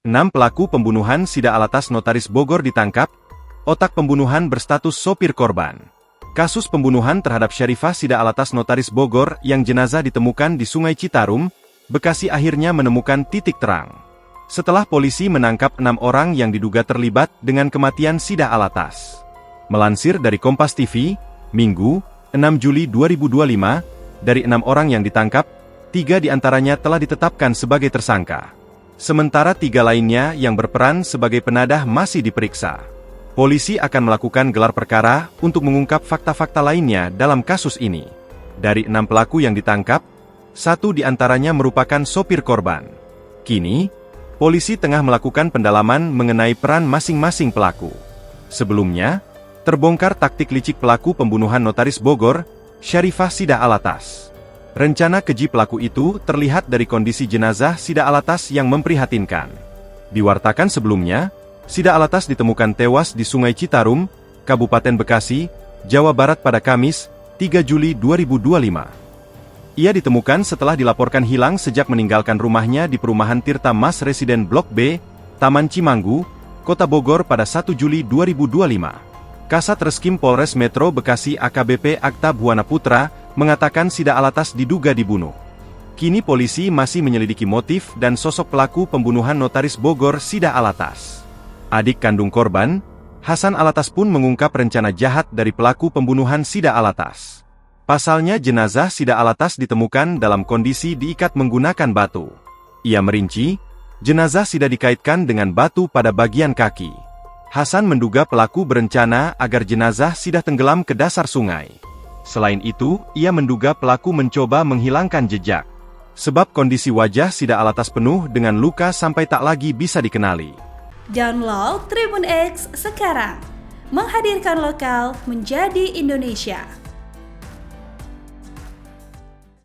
6 pelaku pembunuhan Sida Alatas Notaris Bogor ditangkap. Otak pembunuhan berstatus sopir korban. Kasus pembunuhan terhadap Syarifah Sida Alatas Notaris Bogor yang jenazah ditemukan di Sungai Citarum, Bekasi akhirnya menemukan titik terang. Setelah polisi menangkap 6 orang yang diduga terlibat dengan kematian Sida Alatas. Melansir dari Kompas TV, Minggu, 6 Juli 2025, dari 6 orang yang ditangkap, 3 diantaranya telah ditetapkan sebagai tersangka. Sementara 3 lainnya yang berperan sebagai penadah masih diperiksa. Polisi akan melakukan gelar perkara untuk mengungkap fakta-fakta lainnya dalam kasus ini. Dari 6 pelaku yang ditangkap, 1 diantaranya merupakan sopir korban. Kini, polisi tengah melakukan pendalaman mengenai peran masing-masing pelaku. Sebelumnya, terbongkar taktik licik pelaku pembunuhan Notaris Bogor, Syarifah Sida Alatas. Rencana keji pelaku itu terlihat dari kondisi jenazah Sida Alatas yang memprihatinkan. Diwartakan sebelumnya, Sida Alatas ditemukan tewas di Sungai Citarum, Kabupaten Bekasi, Jawa Barat pada Kamis, 3 Juli 2025. Ia ditemukan setelah dilaporkan hilang sejak meninggalkan rumahnya di perumahan Tirta Mas Residen Blok B, Taman Cimanggu, Kota Bogor pada 1 Juli 2025. Kasat Reskrim Polres Metro Bekasi AKBP Akta Buana Putra mengatakan Sida Alatas diduga dibunuh. Kini polisi masih menyelidiki motif dan sosok pelaku pembunuhan Notaris Bogor Sida Alatas. Adik kandung korban, Hasan Alatas pun mengungkap rencana jahat dari pelaku pembunuhan Sida Alatas. Pasalnya jenazah Sida Alatas ditemukan dalam kondisi diikat menggunakan batu. Ia merinci, jenazah Sida dikaitkan dengan batu pada bagian kaki. Hasan menduga pelaku berencana agar jenazah Sida tenggelam ke dasar sungai. Selain itu, ia menduga pelaku mencoba menghilangkan jejak. Sebab kondisi wajah Sida Alatas penuh dengan luka sampai tak lagi bisa dikenali. Download Tribun X sekarang, menghadirkan lokal menjadi Indonesia.